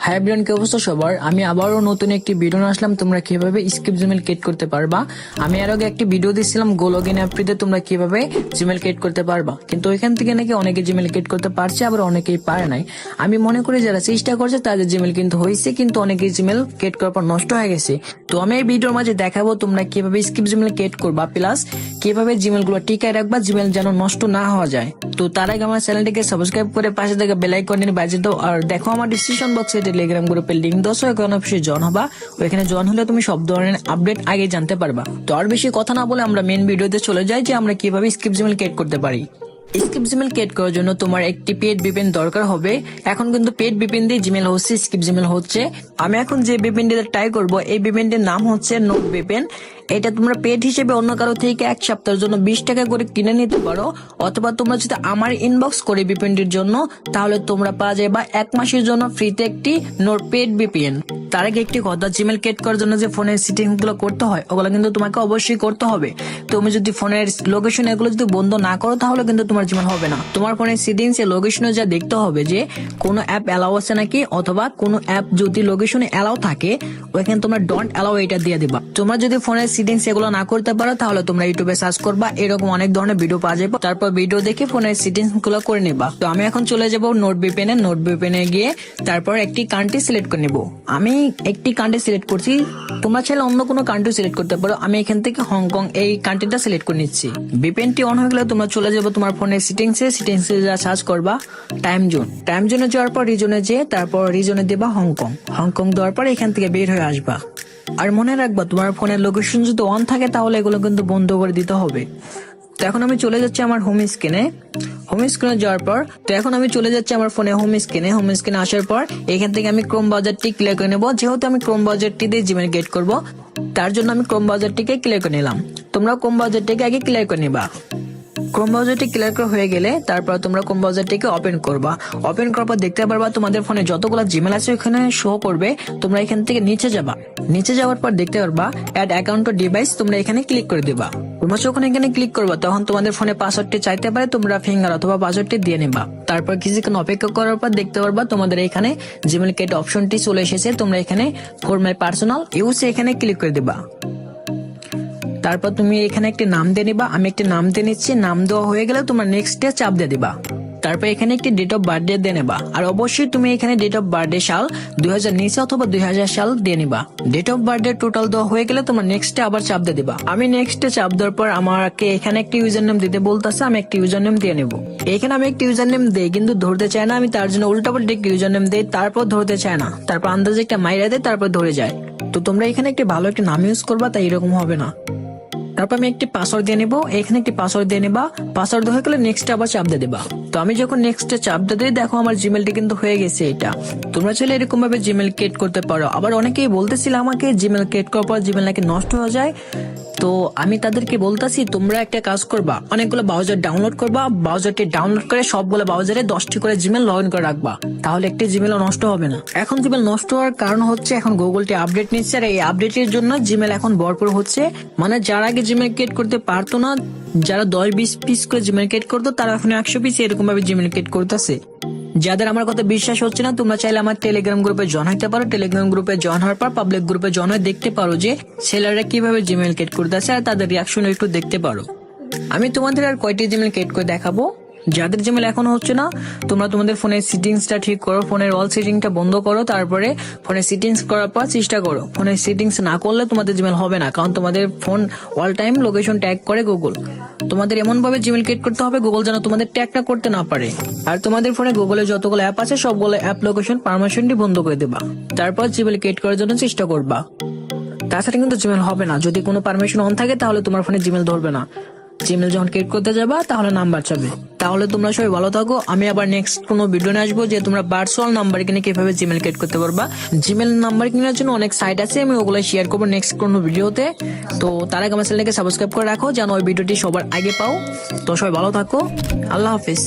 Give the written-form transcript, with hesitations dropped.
Hi everyone, কি অবস্থা সবার? আমি আবারও নতুন একটি ভিডিও নিয়ে আসলাম তোমরা কিভাবে স্কিপ জিমেল ক্রিয়েট করতে পারবা। আমি এর আগে একটি ভিডিও দিয়েছিলাম গো লগইন অ্যাপটিতে তোমরা কিভাবে জিমেল ক্রিয়েট করতে পারবা, কিন্তু ওইখান থেকে নাকি অনেকে জিমেল ক্রিয়েট করতে পারছে, আবার অনেকেই পারে নাই। আমি মনে করি যারা চেষ্টা করছে তাদের জিমেল কিন্তু হয়েছে, কিন্তু অনেকেই জিমেল ক্রিয়েট করার পর নষ্ট হয়ে গেছে। তো আমি এই ভিডিওর মাঝে দেখাবো তোমরা কিভাবে স্কিপ জিমেল ক্রিয়েট করবা, প্লাস কিভাবে জিমেল গুলো টিকায় রাখবা, জিমেল যেন নষ্ট না হওয়া যায়। তো তার আগে আমার চ্যানেলটিকে সাবস্ক্রাইব করে পাশে থাকা বেল আইকনটি বাজিয়ে দাও। আর দেখো আমার ডিসক্রিপশন বক্সে টেলিগ্রাম গ্রুপের লিংক দাও, ওখানে অবশ্যই জয়েন হবা। ওইখানে জয়েন হলে তুমি সব ধরনের আপডেট আগে জানতে পারবা। তো আর বেশি কথা না বলে আমরা মেন ভিডিওতে চলে যাই যে আমরা কিভাবে স্কিপ জিমেল ক্রিয়েট করতে পারি। স্কিপ জিমেল ক্রিয়েট করার জন্য তোমার একটি পেড ভিপিএন দরকার হবে। এখন কিন্তু পেড ভিপিএন দিয়ে জিমেল হচ্ছে, স্কিপ জিমেল হচ্ছে। আমি এখন যে ভিপিএনটিতে ট্রাই করব, এই ভিপিএনটির নাম হচ্ছে নোট ভিপিএন। এটা তোমরা পেড হিসেবে অন্য কারো থেকে 1 সপ্তাহের জন্য 20 টাকা করে কিনে নিতে পারো, অথবা তোমরা যদি আমার ইনবক্স করে ভিপিএনটির জন্য, তাহলে তোমরা পাওয়া যাবে 1 মাসের জন্য ফ্রিতে একটি নোট পেড ভিপিএন। তার আগে একটি কথা, জিমেল ক্রিয়েট করার জন্য যে ফোনের সেটিংস গুলো করতে হয় ওগুলো কিন্তু তোমাকে অবশ্যই করতে হবে। তুমি যদি ফোনের লোকেশন এগুলো যদি বন্ধ না করো তাহলে কিন্তু তোমার জিমেল হবে না। তোমার ফোনের সেটিংস এ লোকেশনে যা দেখতে হবে যে কোনো অ্যাপ অ্যালাউ আছে নাকি, অথবা কোনো অ্যাপ যদি লোকেশনে অ্যালাউ থাকে ওইখানে তোমরা ডোন্ট অ্যালাউ এটা দিয়ে দিবা। তোমরা যদি ফোনের সেটিংস এগুলো না করতে পারো তাহলে তোমরা ইউটিউবে সার্চ করবা, এরকম অনেক ধরনের ভিডিও পাওয়া যাবে, তারপর ভিডিও দেখে ফোনের সেটিংস গুলো করে নিবা। তো আমি এখন চলে যাব নোট ভিপিএন এ। নোট ভিপিএন এ গিয়ে তারপর একটি কান্ট্রি সিলেক্ট করে নিব। আমি একটি কান্ট্রি সিলেক্ট করছি, তোমরা চাইলে অন্য কোনো কান্ট্রি সিলেক্ট করতে পারো। আমি এখান থেকে হংকং এই কান্ট্রিটা সিলেক্ট করে নিচ্ছি। ভিপিএনটি অন হয়ে গেলে তোমরা চলে যাবে তোমার ফোনের সেটিংসে যা সার্চ করবা টাইম জোনে যাওয়ার পর রিজনে যেয়ে তারপর রিজনে দেবা হংকং দেওয়ার পর এখান থেকে বের হয়ে আসবা। আর মনে রাখবা তোমার ফোনের লোকেশন যদি অন থাকে তাহলে এগুলো কিন্তু বন্ধ করে দিতে হবে। তো এখন আমি চলে যাচ্ছি আমার হোম স্ক্রিনে যাওয়ার পর, তো এখন আমি চলে যাচ্ছি আমার ফোনে হোম স্ক্রিনে আসার পর এখান থেকে আমি ক্রোম ব্রাউজারটি ক্লিয়ার করে নেব। যেহেতু আমি ক্রোম ব্রাউজারটি দিয়ে জিমেল ক্রিয়েট করব, তার জন্য আমি ক্রোম ব্রাউজারটিকে ক্লিয়ার করে নিলাম। তোমরা ক্রোম ব্রাউজারটিকে আগে ক্লিয়ার করে নিবা। ক্রোম ব্রাউজারটি ক্লিয়ার করা হয়ে গেলে তারপর তোমরা ক্রোম ব্রাউজারটিকে ওপেন করবা। ওপেন করার পর দেখতে পারবা তোমাদের ফোনে যতগুলো জিমেল আছে ওখানে শো করবে। তোমরা এখান থেকে নিচে যাওয়ার পর দেখতে পারবা অ্যাড অ্যাকাউন্ট টু ডিভাইস, তোমরা এখানে ক্লিক করে দিবা। তোমরা যখন এখানে ক্লিক করবা তখন তোমাদের ফোনে পাসওয়ার্ডটি চাইতে পারে, তোমরা ফিঙ্গার অথবা পাসওয়ার্ডটি দিয়ে নেবা। তারপর কিছুক্ষণ অপেক্ষা করার পর দেখতে পারবা তোমাদের এখানে জিমেল ক্রিয়েট অপশনটি চলে এসেছে। তোমরা এখানে ফর মাই পার্সোনাল ইউজ এখানে ক্লিক করে দিবা। তারপর তুমি এখানে একটি নাম দিয়ে নিবা। আমি একটি নাম দিয়ে নিচ্ছি। নাম দেওয়া হয়ে গেলে তোমরা নেক্সট এ চাপ দিয়ে দিবা। তারপর এখানে একটি ডেট অফ বার্থডে দিয়ে নেবা। আর অবশ্যই তুমি এখানে ডেট অফ বার্থডে সাল 2000 নিচে অথবা 2000 সাল দিয়ে নিবা। ডেট অফ বার্থডে টোটাল দেওয়া হয়ে গেলে তোমরা নেক্সট এ আবার চাপ দিয়ে দিবা। আমি নেক্সট এ চাপ দেওয়ার পর আমাকে এখানে একটি ইউজার নেম দিতে বলতেছে, আমি একটি ইউজার নেম দিয়ে নেব। এখানে আমি একটি ইউজার নেম দেই কিন্তু ধরতে চাই না, আমি তার জন্য উল্টাপাল্টা একটি ইউজার নেম দেই, তারপর ধরতে চায় না, তারপর আন্দাজে একটা মাইরা দেয়, তারপর ধরে যায়। তো তোমরা এখানে একটি ভালো একটি নাম ইউজ করবা, তাই এরকম হবে না। তারপর আমি একটি পাসওয়ার্ড দিয়ে নেবো। এখানে একটি পাসওয়ার্ড দিয়ে নেবা। পাসওয়ার্ড হয়ে গেলে নেক্সট আবার চাপ দিয়ে দেবা। তো আমি যখন নেক্সট চাপ দিয়ে দিই দেখো আমার জিমেলটি কিন্তু হয়ে গেছে এটা। তোমরা চাইলে এরকম ভাবে জিমেল ক্রিয়েট করতে পারো। আবার অনেকেই বলতেছিল আমাকে জিমেল ক্রিয়েট করার পর জিমেল নাকি নষ্ট হয়ে যায়। তো আমি তাদেরকে বলতেছি তোমরা একটা কাজ করবা, অনেকগুলো ব্রাউজার ডাউনলোড করবা, ব্রাউজারটি ডাউনলোড করে সবগুলো ব্রাউজারে 10টি করে জিমেল লগ ইন করে রাখবা, তাহলে একটি জিমেলও নষ্ট হবে না। এখন জিমেল নষ্ট হওয়ার কারণ হচ্ছে এখন গুগলটি আপডেট নিচ্ছে, আর এই আপডেটের জন্য জিমেল এখন ভরপুর হচ্ছে। মানে যারা আগে জিমেল ক্রিয়েট করতে পারতো না, যারা 10-20 পিস করে জিমেল ক্রিয়েট করতো, তারা এখন 100 পিস এরকম ভাবে জিমেল ক্রিয়েট করতেছে। যাদের আমার কথা বিশ্বাস হচ্ছে না, তোমরা চাইলে আমার টেলিগ্রাম গ্রুপে জয়েন হতে পারো। টেলিগ্রাম গ্রুপে জয়েন হওয়ার পর পাবলিক গ্রুপে জয়েন হয়ে দেখতে পারো যে ছেলেরা কিভাবে জিমেল ক্রিয়েট করতেছে, আর তাদের রিয়াকশন একটু দেখতে পারো। আমি তোমাদের আর কয়টি জিমেল ক্রিয়েট করে দেখাবো। যাদের জিমেল এখনো হচ্ছে না, তোমরা তোমাদের ফোনের সেটিংসটা ঠিক করো, ফোনের অল সেটিংটা বন্ধ করো, তারপরে ফোনের সেটিংস করার পর চেষ্টা করো। ফোনের সেটিংস না করলে তোমাদের জিমেল হবে না, কারণ তোমাদের phone all time location tag করে গুগল। তোমাদের এমন ভাবে জিমেল ক্রিয়েট করতে হবে গুগল যেন তোমাদের ট্যাগটা করতে না পারে। আর তোমাদের ফোনে গুগলের যতগুলো অ্যাপ আছে সবগুলো অ্যাপ লোকেশন পারমিশনটি বন্ধ করে দেবা। তারপর জিমেল ক্রিয়েট করার জন্য চেষ্টা করবা। তাছাড়া কিন্তু জিমেল হবে না। যদি কোনো পারমিশন অন থাকে তাহলে তোমার ফোনে জিমেল ধরবে না। জিমেল যখন ক্রিয়েট করতে যাবা তাহলে নাম্বার চাবে। তাহলে তোমরা সবাই ভালো থাকো। আমি আবার নেক্সট কোনো ভিডিও নিয়ে আসবো যে তোমরা ভার্চুয়াল নাম্বার কিনে কিভাবে জিমেল ক্রিয়েট করতে পারবা। জিমেল নাম্বার কেনার জন্য অনেক সাইট আছে, আমি ওগুলো শেয়ার করবো নেক্সট কোনো ভিডিওতে। তো তার আগে আমার চ্যানেলকে সাবস্ক্রাইব করে রাখো যেন ওই ভিডিওটি সবার আগে পাও। তো সবাই ভালো থাকো, আল্লাহ হাফিজ।